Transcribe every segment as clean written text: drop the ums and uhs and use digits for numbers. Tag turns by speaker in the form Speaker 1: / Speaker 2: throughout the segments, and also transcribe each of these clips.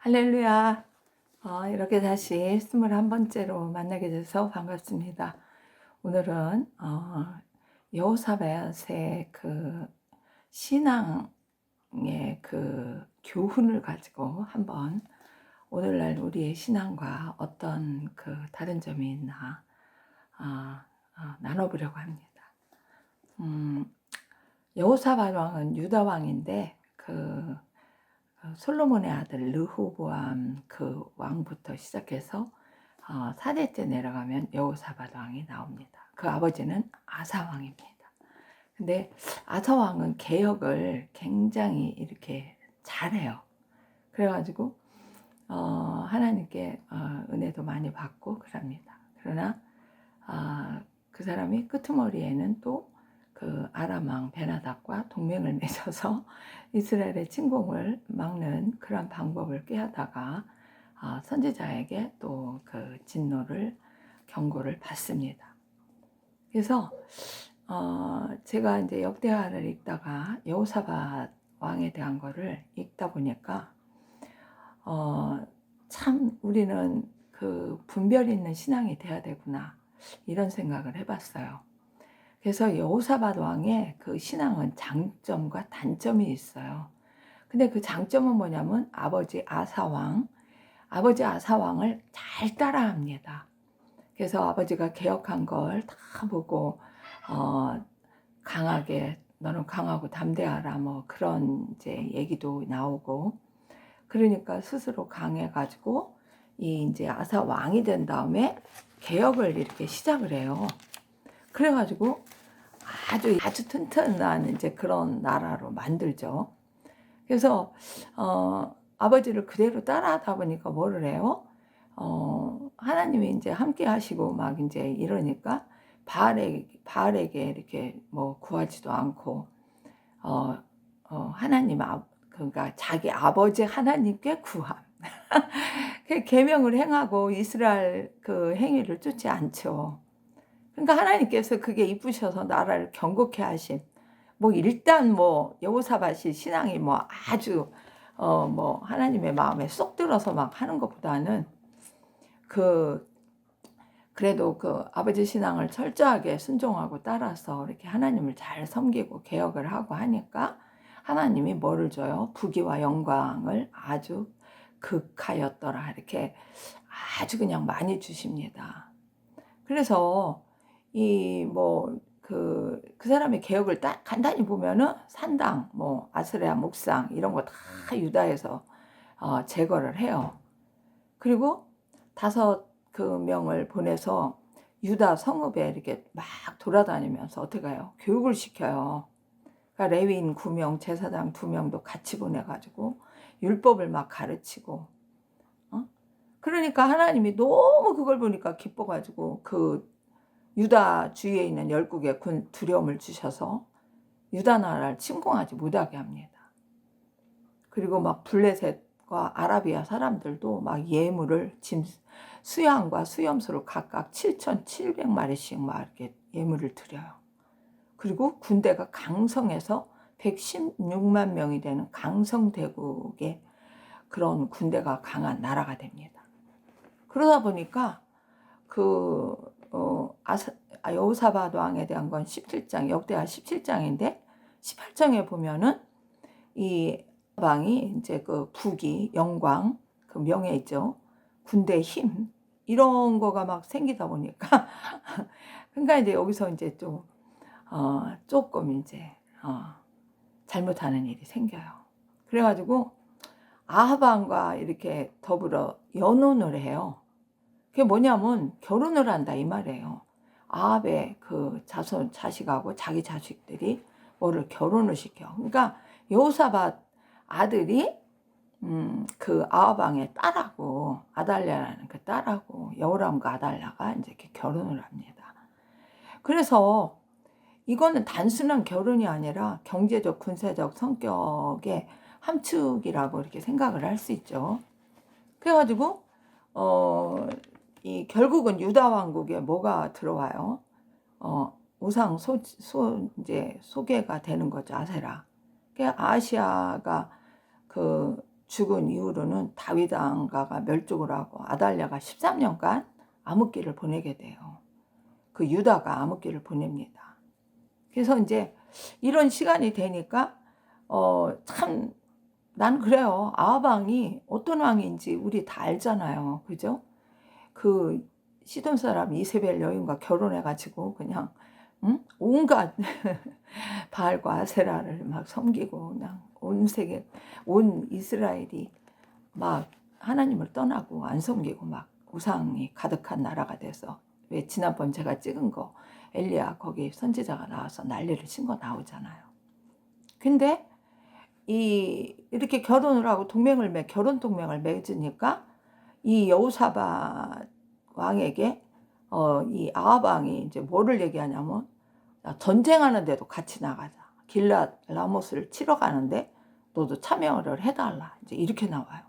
Speaker 1: 할렐루야. 이렇게 다시 21번째로 만나게 돼서 반갑습니다. 오늘은 여호사밧의 그 신앙의 그 교훈을 가지고 한번 오늘날 우리의 신앙과 어떤 그 다른 점이 있나 나눠보려고 합니다. 여호사밧 왕은 유다 왕인데 솔로몬의 아들 르호보암 그 왕부터 시작해서 4대째 내려가면 여호사밧 왕이 나옵니다. 그 아버지는 아사 왕입니다. 근데 아사 왕은 개혁을 굉장히 이렇게 잘해요. 그래가지고 하나님께 은혜도 많이 받고 그럽니다. 그러나 그 사람이 끄트머리에는 또 그 아람 왕 베나답과 동맹을 맺어서 이스라엘의 침공을 막는 그런 방법을 꾀하다가 선지자에게 또 그 진노를 경고를 받습니다. 그래서 제가 이제 역대하를 읽다가 여호사밧 왕에 대한 거를 읽다 보니까 참 우리는 그 분별 있는 신앙이 돼야 되구나 이런 생각을 해봤어요. 그래서 여호사밧 왕의 그 신앙은 장점과 단점이 있어요. 근데 그 장점은 뭐냐면 아버지 아사왕을 잘 따라합니다. 그래서 아버지가 개혁한 걸 다 보고 강하게 너는 강하고 담대하라 뭐 그런 이제 얘기도 나오고, 그러니까 스스로 강해가지고 이 이제 아사 왕이 된 다음에 개혁을 이렇게 시작을 해요. 그래가지고 아주 튼튼한 이제 그런 나라로 만들죠. 그래서 아버지를 그대로 따라하다 보니까 뭐를 해요? 하나님이 이제 함께 하시고 막 이제 이러니까 바알에게 이렇게 뭐 구하지도 않고 하나님 그러니까 자기 아버지 하나님께 구함. 계명을 행하고 이스라엘 그 행위를 쫓지 않죠. 그러니까 하나님께서 그게 이쁘셔서 나라를 경고케 하신, 뭐 일단 뭐 여호사밧이 신앙이 뭐 아주 뭐 하나님의 마음에 쏙 들어서 막 하는 것보다는 그래도 그 아버지 신앙을 철저하게 순종하고 따라서 이렇게 하나님을 잘 섬기고 개혁을 하고 하니까 하나님이 뭐를 줘요? 부귀와 영광을 아주 극하였더라 이렇게 아주 그냥 많이 주십니다. 그래서 그 사람의 개혁을 딱 간단히 보면은 산당, 뭐 아스레아 목상 이런 거 다 유다에서 제거를 해요. 그리고 5명을 보내서 유다 성읍에 이렇게 막 돌아다니면서 어떻게 해요? 교육을 시켜요. 그러니까 레위인 9명, 제사장 2명도 같이 보내가지고 율법을 막 가르치고. 그러니까 하나님이 너무 그걸 보니까 기뻐가지고 그 유다 주위에 있는 10국의 군 두려움을 주셔서 유다 나라를 침공하지 못하게 합니다. 그리고 막 블레셋과 아라비아 사람들도 막 예물을 수양과 수염소를 각각 7,700마리씩 막 이렇게 예물을 드려요. 그리고 군대가 강성해서 116만 명이 되는 강성대국의 그런 군대가 강한 나라가 됩니다. 그러다 보니까 여호사밧 왕에 대한 건 17장, 역대하 17장인데 18장에 보면은 이 왕이 이제 그 부귀, 영광, 그 명예 있죠. 군대 힘 이런 거가 막 생기다 보니까 그러니까 이제 여기서 이제 좀 조금 이제 잘못하는 일이 생겨요. 그래가지고 아합 왕과 이렇게 더불어 연혼을 해요. 그게 뭐냐면 결혼을 한다 이 말이에요. 아합의 그 자식하고 자기 자식들이 뭐를 결혼을 시켜. 그러니까 여호사밧 아들이 그 아합 왕의 딸하고 아달랴라는 그 딸하고 여호람과 아달랴가 이제 이렇게 결혼을 합니다. 그래서 이거는 단순한 결혼이 아니라 경제적, 군사적 성격의 함축이라고 이렇게 생각을 할 수 있죠. 그래가지고 결국은 유다 왕국에 뭐가 들어와요? 우상 이제 소개가 되는 거죠. 아세라. 아시아가 그 죽은 이후로는 다윗 왕가가 멸족을 하고 아달랴가 13년간 암흑기를 보내게 돼요. 그 유다가 암흑기를 보냅니다. 그래서 이제 이런 시간이 되니까 참 난 그래요. 아합 왕이 어떤 왕인지 우리 다 알잖아요. 그죠? 그 시돈 사람 이세벨 여인과 결혼해가지고 그냥 온갖 바알과 아세라를 막 섬기고 그냥 온 세계 온 이스라엘이 막 하나님을 떠나고 안 섬기고 막 우상이 가득한 나라가 돼서, 왜 지난번 제가 찍은 거 엘리야 거기 선지자가 나와서 난리를 친 거 나오잖아요. 근데 이렇게 결혼을 하고 결혼 동맹을 맺으니까 이 여호사밧 왕에게 이 아합 왕이 이제 뭐를 얘기하냐면, 전쟁하는데도 같이 나가자. 길랏 라못을 치러 가는데 너도 참여를 해달라. 이제 이렇게 나와요.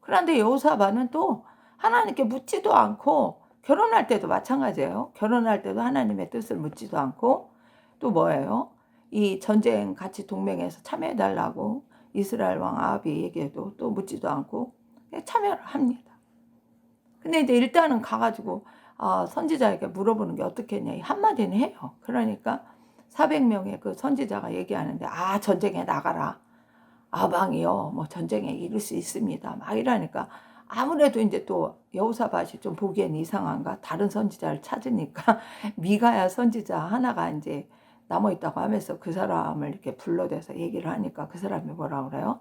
Speaker 1: 그런데 여호사밧은 또 하나님께 묻지도 않고, 결혼할 때도 마찬가지예요. 결혼할 때도 하나님의 뜻을 묻지도 않고, 또 뭐예요? 이 전쟁 같이 동맹해서 참여해달라고 이스라엘 왕 아합에게도 또 묻지도 않고 참여를 합니다. 근데 이제 일단은 가가지고 선지자에게 물어보는 게 어떻겠냐, 한마디는 해요. 그러니까 400명의 그 선지자가 얘기하는데, 전쟁에 나가라. 아방이요, 뭐 전쟁에 이를 수 있습니다. 막 이러니까 아무래도 이제 또 여호사밧이 좀 보기엔 이상한가, 다른 선지자를 찾으니까 미가야 선지자 하나가 이제 남아 있다고 하면서 그 사람을 이렇게 불러대서 얘기를 하니까 그 사람이 뭐라 그래요?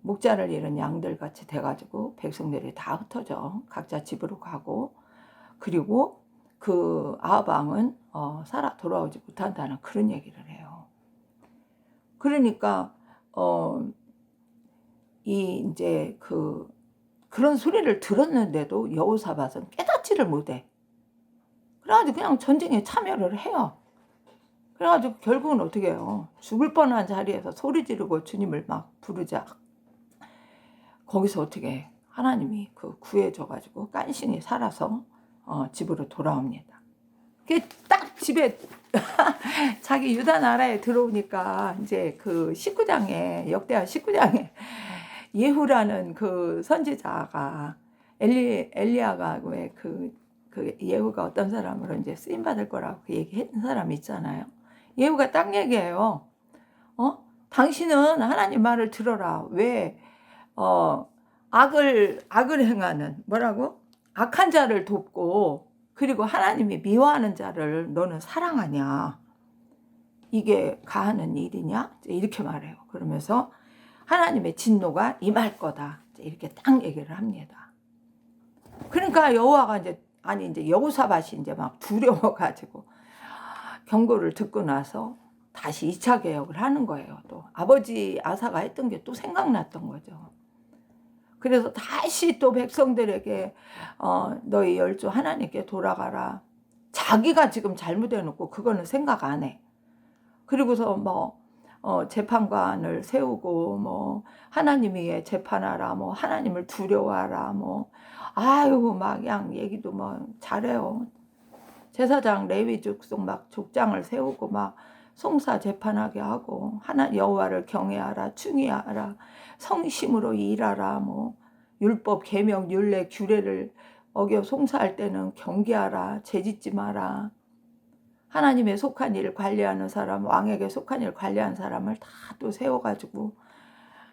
Speaker 1: 목자를 잃은 양들 같이 돼가지고 백성들이 다 흩어져 각자 집으로 가고, 그리고 그 아합 왕은 살아 돌아오지 못한다는 그런 얘기를 해요. 그러니까 이제 그런 소리를 들었는데도 여호사밧은 깨닫지를 못해. 그래가지고 그냥 전쟁에 참여를 해요. 그래가지고 결국은 어떻게 해요? 죽을 뻔한 자리에서 소리 지르고 주님을 막 부르자 거기서 어떻게 하나님이 구해줘가지고 깐신히 살아서 집으로 돌아옵니다. 그게 딱 집에 자기 유다 나라에 들어오니까 이제 그 19장에, 역대하 19장에 예후라는 그 선지자가 엘리야가 왜 그 예후가 어떤 사람으로 이제 쓰임 받을 거라고 얘기했던 사람이 있잖아요. 예후가 딱 얘기해요. 당신은 하나님 말을 들어라. 왜 악을 행하는, 뭐라고? 악한 자를 돕고, 그리고 하나님이 미워하는 자를 너는 사랑하냐? 이게 가하는 일이냐? 이렇게 말해요. 그러면서 하나님의 진노가 임할 거다. 이렇게 딱 얘기를 합니다. 그러니까 여호와가 이제 여호사밧이 이제 막 두려워가지고 경고를 듣고 나서 다시 2차 개혁을 하는 거예요. 또 아버지 아사가 했던 게 또 생각났던 거죠. 그래서 다시 또 백성들에게 너희 열조 하나님께 돌아가라. 자기가 지금 잘못해놓고 그거는 생각 안 해. 그리고서 뭐 재판관을 세우고, 뭐 하나님 위에 재판하라, 뭐 하나님을 두려워하라, 뭐 막 그냥 얘기도 뭐 잘해요. 제사장 레위 족속 막 족장을 세우고 막 송사 재판하게 하고, 여호와를 경외하라, 충의하라, 성심으로 일하라, 뭐 율법 계명 율례 규례를 어겨 송사할 때는 경계하라, 죄짓지 마라. 하나님의 속한 일을 관리하는 사람, 왕에게 속한 일을 관리하는 사람을 다 또 세워가지고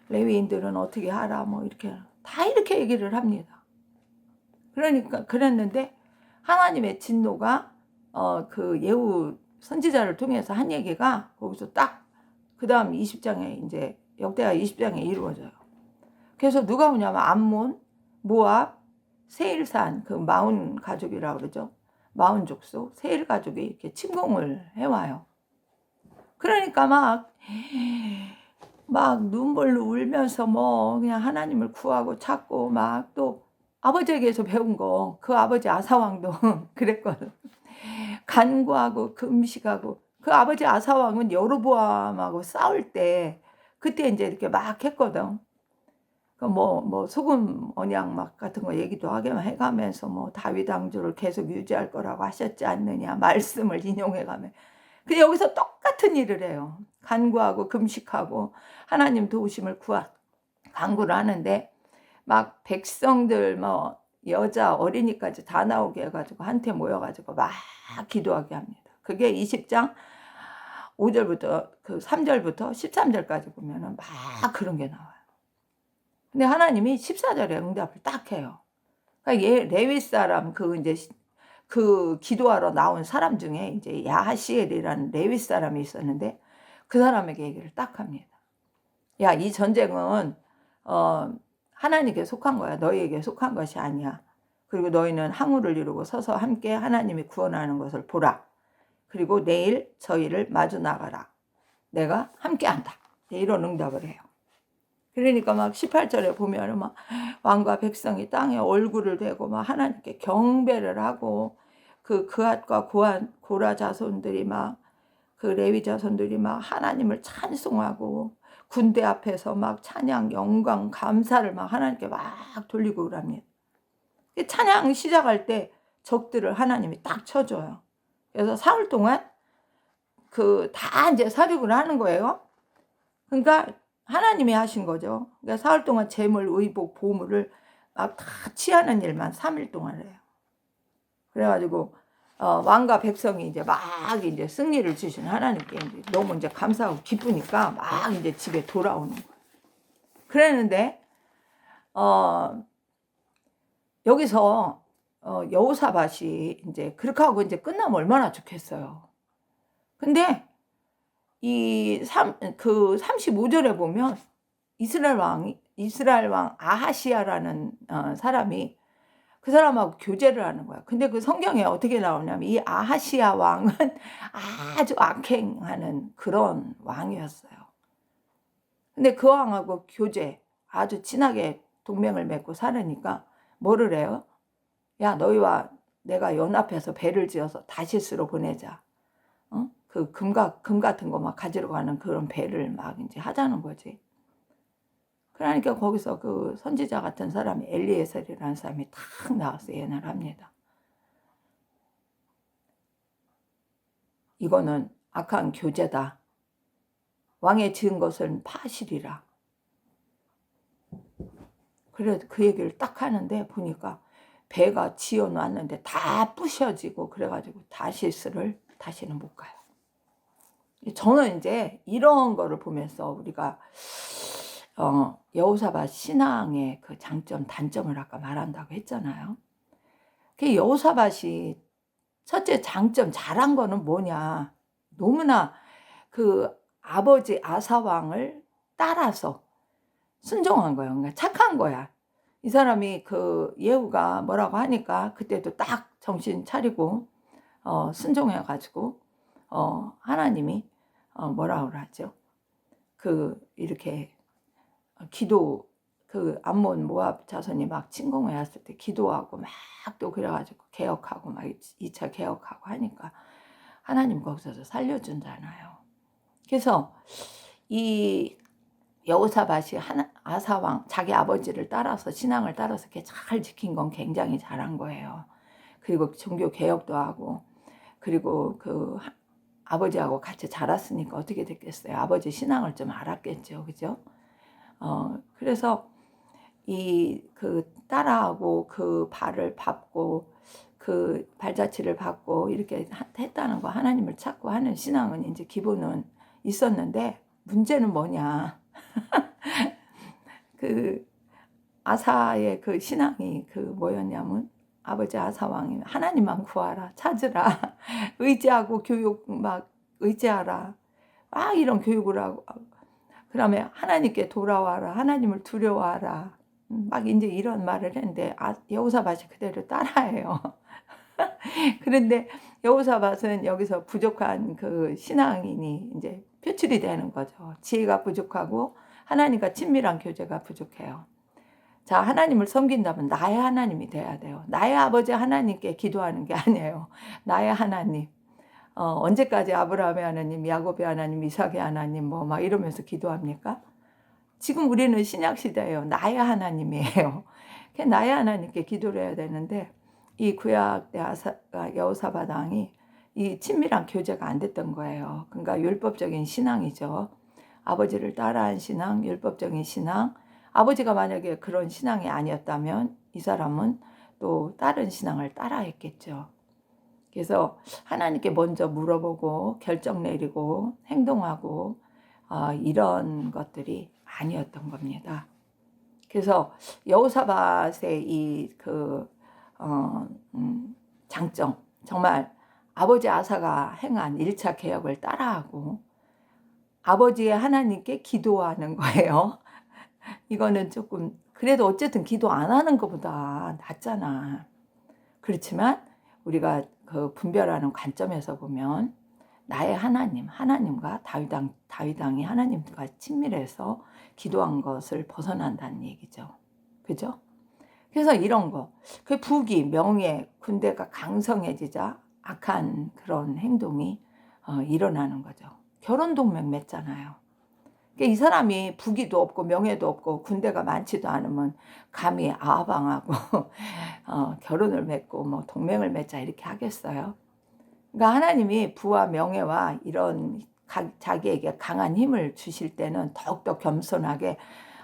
Speaker 1: 레위인들은 어떻게 하라, 뭐 이렇게 다 이렇게 얘기를 합니다. 그러니까 그랬는데 하나님의 진노가 그 예후 선지자를 통해서 한 얘기가 거기서 딱 그 다음 20장에 이제 역대하 20장에 이루어져요. 그래서 누가 오냐면 암몬, 모압, 세일산, 그 마온 가족이라고 그러죠. 마온 족속, 세일 가족이 이렇게 침공을 해와요. 그러니까 막 눈물로 울면서 뭐 그냥 하나님을 구하고 찾고, 막 또 아버지에게서 배운 거, 그 아버지 아사왕도 그랬거든. 간구하고 금식하고, 그 아버지 아사왕은 여로보암하고 싸울 때 그때 이제 이렇게 막 했거든. 뭐 소금 언약 막 같은 거 얘기도 하게만 해가면서 뭐 다윗 왕조를 계속 유지할 거라고 하셨지 않느냐 말씀을 인용해가며, 근데 여기서 똑같은 일을 해요. 간구하고 금식하고 하나님 도우심을 간구를 하는데 막 백성들 뭐 여자 어린이까지 다 나오게 해가지고 한테 모여가지고 막 기도하게 합니다. 그게 20장 5절부터 그 3절부터 13절까지 보면은 막 그런 게 나와요. 근데 하나님이 14절에 응답을 딱 해요. 그러니까 레위 사람 그 이제 그 기도하러 나온 사람 중에 이제 야하시엘이라는 레위 사람이 있었는데 그 사람에게 얘기를 딱 합니다. 야, 이 전쟁은 하나님께 속한 거야. 너희에게 속한 것이 아니야. 그리고 너희는 항우를 이루고 서서 함께 하나님이 구원하는 것을 보라. 그리고 내일 저희를 마주 나가라. 내가 함께 한다. 이런 응답을 해요. 그러니까 막 18절에 보면 막 왕과 백성이 땅에 얼굴을 대고 막 하나님께 경배를 하고 그 그앗과 고라 자손들이 막 그 레위 자손들이 막 하나님을 찬송하고 군대 앞에서 막 찬양, 영광, 감사를 막 하나님께 막 돌리고 그럽니다. 찬양 시작할 때 적들을 하나님이 딱 쳐줘요. 그래서 사흘 동안 그 다 이제 사륙을 하는 거예요. 그러니까 하나님이 하신 거죠. 그러니까 사흘 동안 재물, 의복, 보물을 막 다 취하는 일만 3일 동안 해요. 그래가지고 왕과 백성이 이제 막 이제 승리를 주신 하나님께 이제 너무 이제 감사하고 기쁘니까 막 이제 집에 돌아오는 거예요. 그랬는데 여기서 여호사밧이 이제 그렇게 하고 이제 끝나면 얼마나 좋겠어요. 근데 그 35절에 보면 이스라엘 왕 아하시야라는 사람이 그 사람하고 교제를 하는 거야. 근데 그 성경에 어떻게 나오냐면 이 아하시야 왕은 아주 악행하는 그런 왕이었어요. 근데 그 왕하고 아주 친하게 동맹을 맺고 살으니까 뭐를 해요? 야, 너희와 내가 연합해서 배를 지어서 다시스로 보내자. 그 금 같은 거 막 가지러 가는 그런 배를 막 이제 하자는 거지. 그러니까 거기서 그 선지자 같은 사람이 엘리에셀이라는 사람이 탁 나와서 예언을 합니다. 이거는 악한 교제다. 왕의 지은 것은 파실이라. 그래 그 얘기를 딱 하는데 보니까 배가 지어놨는데 다 부셔지고 그래가지고 다시스를 다시는 못 가요. 저는 이제 이런 거를 보면서 우리가 여호사밧 신앙의 그 장점, 단점을 아까 말한다고 했잖아요. 그 여호사밧이 첫째 장점 잘한 거는 뭐냐? 너무나 그 아버지 아사 왕을 따라서 순종한 거예요. 그러니까 착한 거야. 이 사람이 그 예후가 뭐라고 하니까 그때도 딱 정신 차리고 순종해가지고 하나님이 뭐라고 하죠? 그 이렇게 기도 그 암몬 모압 자손이 막 침공해 왔을 때 기도하고 막 또 그래가지고 개혁하고 막 2차 개혁하고 하니까 하나님 거기서 살려준잖아요. 그래서 이 여호사밧이 아사왕 자기 아버지를 따라서 신앙을 따라서 이렇게 잘 지킨 건 굉장히 잘한 거예요. 그리고 종교 개혁도 하고 그리고 그 아버지하고 같이 자랐으니까 어떻게 됐겠어요? 아버지 신앙을 좀 알았겠죠, 그죠? 그래서 그 따라하고 그 발을 밟고 그 발자취를 밟고 이렇게 했다는 거 하나님을 찾고 하는 신앙은 이제 기본은 있었는데 문제는 뭐냐? 그 아사의 그 신앙이 그 뭐였냐면 아버지 아사 왕이 하나님만 구하라, 찾으라, 의지하고 교육 막 의지하라, 막 이런 교육을 하고 그다음에 하나님께 돌아와라, 하나님을 두려워하라, 막 이제 이런 말을 했는데 여호사밧이 그대로 따라해요. 그런데 여호사밧은 여기서 부족한 그 신앙인이 이제 표출이 되는 거죠. 지혜가 부족하고 하나님과 친밀한 교제가 부족해요. 자, 하나님을 섬긴다면 나의 하나님이 돼야 돼요. 나의 아버지 하나님께 기도하는 게 아니에요. 나의 하나님. 언제까지 아브라함의 하나님, 야곱의 하나님, 이삭의 하나님 뭐 막 이러면서 기도합니까? 지금 우리는 신약 시대예요. 나의 하나님이에요. 나의 하나님께 기도를 해야 되는데 이 구약 여호사밧 왕이 이 친밀한 교제가 안 됐던 거예요. 그러니까 율법적인 신앙이죠. 아버지를 따라한 신앙, 율법적인 신앙, 아버지가 만약에 그런 신앙이 아니었다면 이 사람은 또 다른 신앙을 따라 했겠죠. 그래서 하나님께 먼저 물어보고 결정 내리고 행동하고 이런 것들이 아니었던 겁니다. 그래서 여호사밧의 장점, 정말 아버지 아사가 행한 1차 개혁을 따라하고 아버지의 하나님께 기도하는 거예요. 이거는 조금 그래도 어쨌든 기도 안 하는 것보다 낫잖아. 그렇지만 우리가 그 분별하는 관점에서 보면 나의 하나님과 다윗 왕이 하나님과 친밀해서 기도한 것을 벗어난다는 얘기죠. 그죠? 그래서 이런 거, 그 부귀, 명예, 군대가 강성해지자 악한 그런 행동이 일어나는 거죠. 결혼 동맹 맺잖아요. 그러니까 이 사람이 부귀도 없고 명예도 없고 군대가 많지도 않으면 감히 아방하고 결혼을 맺고 뭐 동맹을 맺자 이렇게 하겠어요? 그러니까 하나님이 부와 명예와 이런 자기에게 강한 힘을 주실 때는 더욱더 겸손하게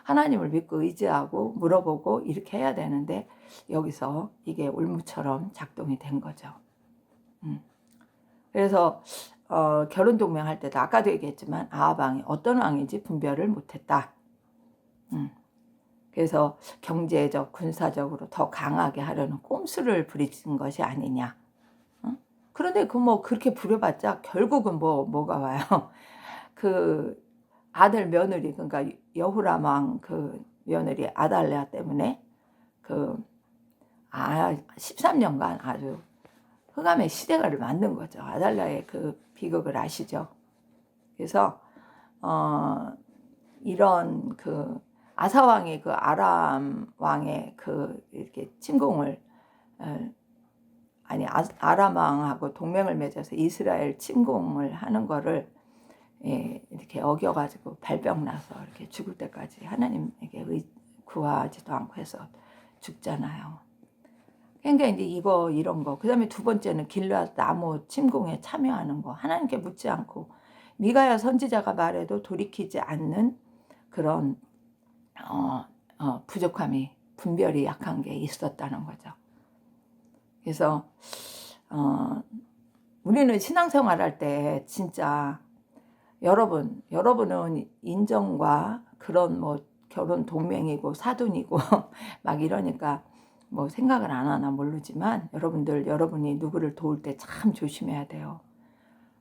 Speaker 1: 하나님을 믿고 의지하고 물어보고 이렇게 해야 되는데 여기서 이게 올무처럼 작동이 된 거죠. 그래서 결혼 동맹할 때도 아까도 얘기했지만 아합 왕이 어떤 왕인지 분별을 못했다. 그래서 경제적, 군사적으로 더 강하게 하려는 꼼수를 부리는 것이 아니냐. 그런데 그렇게 부려봤자 결국은 뭐가 와요. 그 아들 며느리, 그러니까 여호람 왕 그 며느리 아달랴 때문에 13년간 아주 흑암의 시대가를 만든 거죠. 아달랴의 그 비극을 아시죠? 그래서 이런 아사 왕이 아람 왕의 이렇게 침공을 아람 왕하고 동맹을 맺어서 이스라엘 침공을 하는 거를 이렇게 어겨가지고 발병나서 이렇게 죽을 때까지 하나님에게 구하지도 않고 해서 죽잖아요. 그러니까 이제 이런 거. 그다음에 두 번째는 길앗 나무 침공에 참여하는 거. 하나님께 묻지 않고 미가야 선지자가 말해도 돌이키지 않는 그런 부족함이 분별이 약한 게 있었다는 거죠. 그래서 우리는 신앙생활할 때 진짜 여러분은 인정과 그런 결혼 동맹이고 사돈이고 막 이러니까 생각을 안 하나 모르지만 여러분이 누구를 도울 때 참 조심해야 돼요.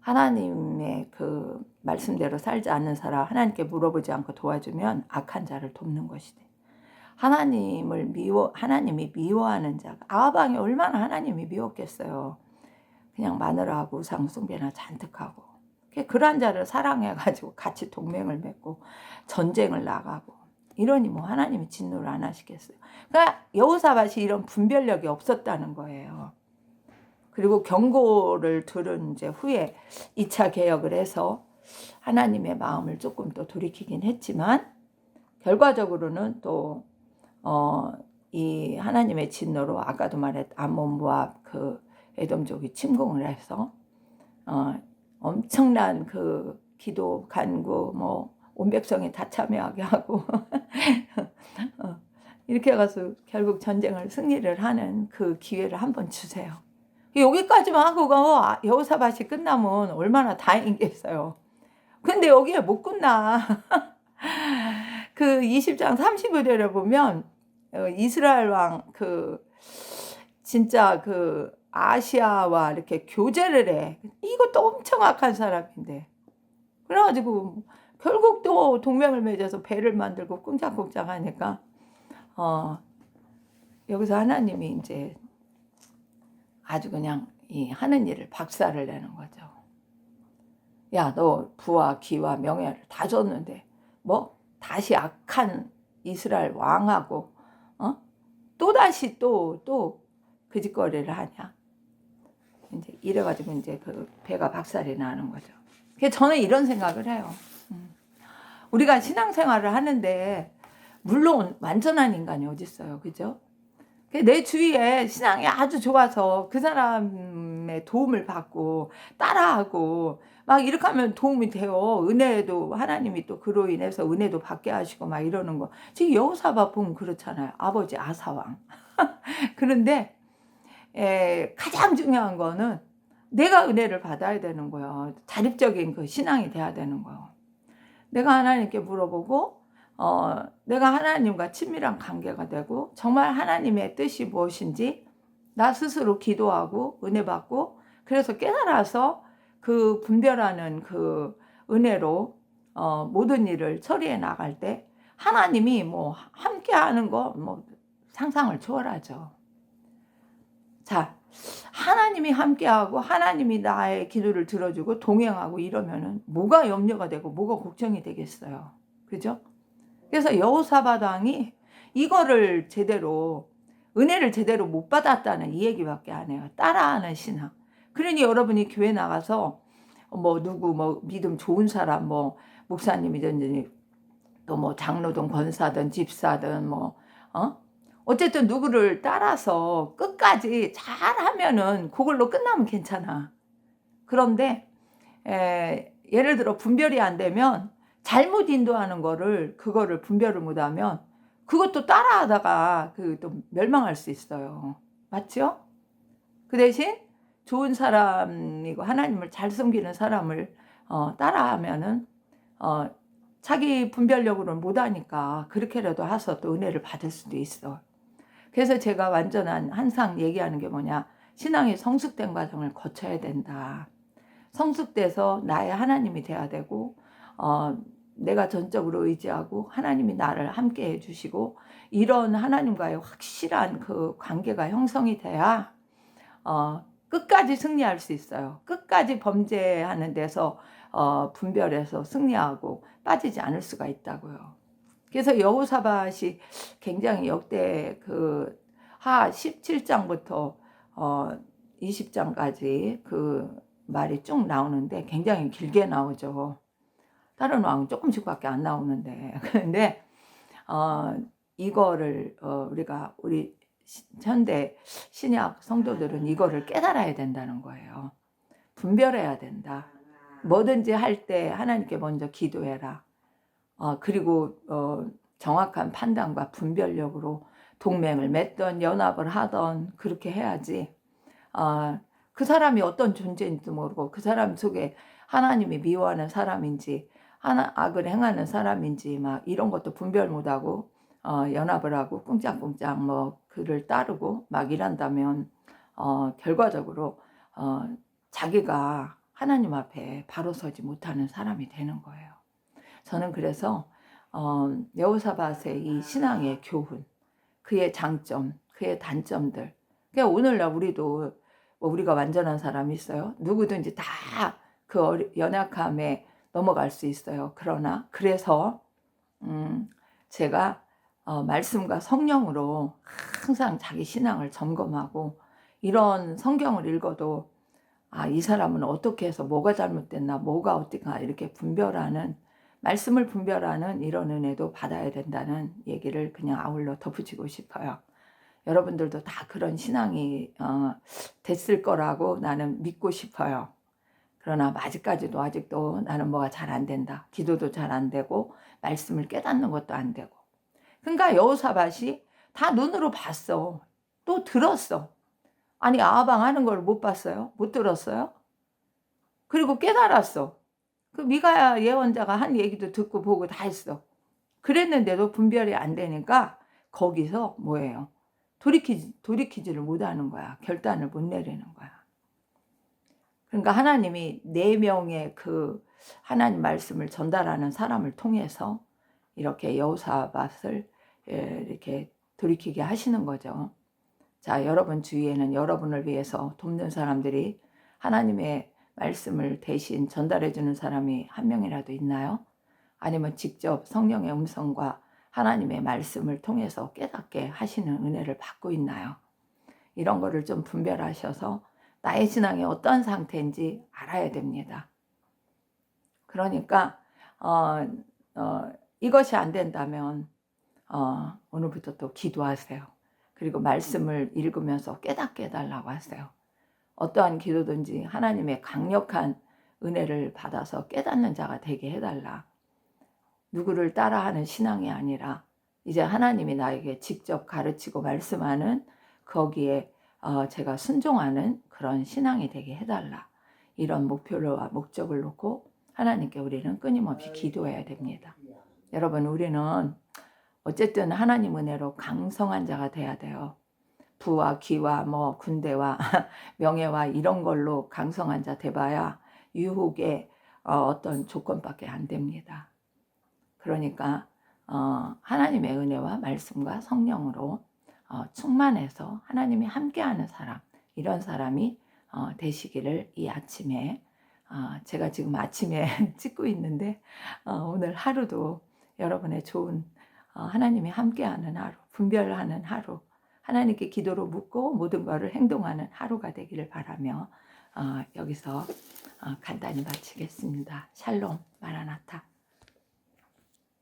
Speaker 1: 하나님의 그 말씀대로 살지 않는 사람 하나님께 물어보지 않고 도와주면 악한 자를 돕는 것이지. 하나님이 미워하는 자. 아합 왕이 얼마나 하나님이 미웠겠어요. 그냥 마누라하고 우상 숭배나 잔뜩 하고. 그러한 자를 사랑해가지고 같이 동맹을 맺고 전쟁을 나가고 이러니 하나님이 진노를 안 하시겠어요. 그러니까 여호사밧이 이런 분별력이 없었다는 거예요. 그리고 경고를 들은 후에 2차 개혁을 해서 하나님의 마음을 조금 더 돌이키긴 했지만 결과적으로는 또 이 하나님의 진노로 아까도 말했 암몬 모압 에돔족이 침공을 해서 엄청난 기도 간구 온 백성이 다 참여하게 하고 이렇게 해서 결국 전쟁을 승리를 하는 그 기회를 한번 주세요. 여기까지만 하고 여호사밧이 끝나면 얼마나 다행이겠어요. 근데 여기에 못 끝나. 20장 35절에 보면 이스라엘 왕 진짜 아시아와 이렇게 교제를 해. 이것도 엄청 악한 사람인데. 그래가지고 결국 또 동맹을 맺어서 배를 만들고 꿍짝꿍짝 하니까 여기서 하나님이 이제 아주 그냥 하는 일을 박살을 내는 거죠. 야, 너 부와 기와 명예를 다 줬는데 다시 악한 이스라엘 왕하고 또다시 또 그 짓거리를 하냐. 이제 이래가지고 이제 배가 박살이 나는 거죠. 그래서 저는 이런 생각을 해요. 우리가 신앙생활을 하는데 물론 완전한 인간이 어디 있어요, 그죠? 내 주위에 신앙이 아주 좋아서 그 사람의 도움을 받고 따라하고 막 이렇게 하면 도움이 돼요. 은혜도 하나님이 또 그로 인해서 은혜도 받게 하시고 막 이러는 거. 지금 여호사밧 보면 그렇잖아요. 아버지 아사왕. 그런데 가장 중요한 거는 내가 은혜를 받아야 되는 거예요. 자립적인 그 신앙이 돼야 되는 거예요. 내가 하나님께 물어보고 내가 하나님과 친밀한 관계가 되고 정말 하나님의 뜻이 무엇인지 나 스스로 기도하고 은혜 받고 그래서 깨달아서 그 분별하는 그 은혜로 모든 일을 처리해 나갈 때 하나님이 뭐 함께하는 거 뭐 상상을 초월하죠. 자, 하나님이 함께하고 하나님이 나의 기도를 들어주고 동행하고 이러면은 뭐가 염려가 되고 뭐가 걱정이 되겠어요. 그죠? 그래서 여호사밧 왕이 이거를 제대로 은혜를 제대로 못 받았다는 이 얘기밖에 안 해요. 따라하는 신앙. 그러니 여러분이 교회 나가서 뭐 누구 뭐 믿음 좋은 사람 뭐 목사님이든지 또 뭐 장로든 권사든 집사든 뭐 어쨌든 누구를 따라서 끝까지 잘하면은 그걸로 끝나면 괜찮아. 그런데 예를 들어 분별이 안 되면 잘못 인도하는 거를 그거를 분별을 못하면 그것도 따라하다가 그 또 멸망할 수 있어요. 맞죠? 그 대신 좋은 사람이고 하나님을 잘 섬기는 사람을 따라하면은 자기 분별력으로는 못하니까 그렇게라도 해서 또 은혜를 받을 수도 있어. 그래서 제가 완전한 항상 얘기하는 게 뭐냐, 신앙이 성숙된 과정을 거쳐야 된다. 성숙돼서 나의 하나님이 돼야 되고 내가 전적으로 의지하고 하나님이 나를 함께 해주시고 이런 하나님과의 확실한 그 관계가 형성이 돼야 끝까지 승리할 수 있어요. 끝까지 범죄하는 데서 분별해서 승리하고 빠지지 않을 수가 있다고요. 그래서 여호사밧이 굉장히 역대 그 하 17장부터 20장까지 그 말이 쭉 나오는데 굉장히 길게 나오죠. 다른 왕은 조금씩밖에 안 나오는데 그런데 이거를 우리 현대 신약 성도들은 이거를 깨달아야 된다는 거예요. 분별해야 된다. 뭐든지 할 때 하나님께 먼저 기도해라. 그리고 정확한 판단과 분별력으로 동맹을 맺던 연합을 하던 그렇게 해야지. 그 사람이 어떤 존재인지도 모르고 그 사람 속에 하나님이 미워하는 사람인지 악을 행하는 사람인지 막 이런 것도 분별 못하고 연합을 하고 꿍짝꿍짝 뭐 그를 따르고 막 이런다면 결과적으로 자기가 하나님 앞에 바로 서지 못하는 사람이 되는 거예요. 저는 그래서 여호사밧의 이 신앙의 교훈, 그의 장점, 그의 단점들. 그러니까 오늘날 우리도 뭐 우리가 완전한 사람이 있어요? 누구든지 다 그 연약함에 넘어갈 수 있어요. 그러나 그래서 제가 말씀과 성령으로 항상 자기 신앙을 점검하고 이런 성경을 읽어도 이 사람은 어떻게 해서 뭐가 잘못됐나 뭐가 어떻게 이렇게 분별하는 말씀을 분별하는 이런 은혜도 받아야 된다는 얘기를 그냥 아울러 덧붙이고 싶어요. 여러분들도 다 그런 신앙이 됐을 거라고 나는 믿고 싶어요. 그러나 아직까지도 아직도 나는 뭐가 잘 안 된다. 기도도 잘 안 되고 말씀을 깨닫는 것도 안 되고. 그러니까 여호사밧이 다 눈으로 봤어. 또 들었어. 아니 아방 하는 걸 못 봤어요? 못 들었어요? 그리고 깨달았어. 그 미가야 예언자가 한 얘기도 듣고 보고 다 했어. 그랬는데도 분별이 안 되니까 거기서 뭐예요? 돌이키지를 못하는 거야. 결단을 못 내리는 거야. 그러니까 하나님이 4명의 그 하나님 말씀을 전달하는 사람을 통해서 이렇게 여호사밧을 이렇게 돌이키게 하시는 거죠. 자, 여러분 주위에는 여러분을 위해서 돕는 사람들이 하나님의 말씀을 대신 전달해 주는 사람이 한 명이라도 있나요? 아니면 직접 성령의 음성과 하나님의 말씀을 통해서 깨닫게 하시는 은혜를 받고 있나요? 이런 거를 좀 분별하셔서 나의 신앙이 어떤 상태인지 알아야 됩니다. 그러니까 이것이 안 된다면 오늘부터 또 기도하세요. 그리고 말씀을 읽으면서 깨닫게 해달라고 하세요. 어떠한 기도든지 하나님의 강력한 은혜를 받아서 깨닫는 자가 되게 해달라. 누구를 따라하는 신앙이 아니라 이제 하나님이 나에게 직접 가르치고 말씀하는 거기에 제가 순종하는 그런 신앙이 되게 해달라. 이런 목표와 목적을 놓고 하나님께 우리는 끊임없이 기도해야 됩니다. 여러분, 우리는 어쨌든 하나님 은혜로 강성한 자가 돼야 돼요. 부와 귀와 뭐 군대와 명예와 이런 걸로 강성한 자 돼봐야 유혹의 어떤 조건밖에 안 됩니다. 그러니까 하나님의 은혜와 말씀과 성령으로 충만해서 하나님이 함께하는 사람, 이런 사람이 되시기를 이 아침에 제가 지금 아침에 찍고 있는데 오늘 하루도 여러분의 좋은 하나님이 함께하는 하루, 분별하는 하루, 하나님께 기도로 묻고 모든 것을 행동하는 하루가 되기를 바라며 여기서 간단히 마치겠습니다. 샬롬 마라나타.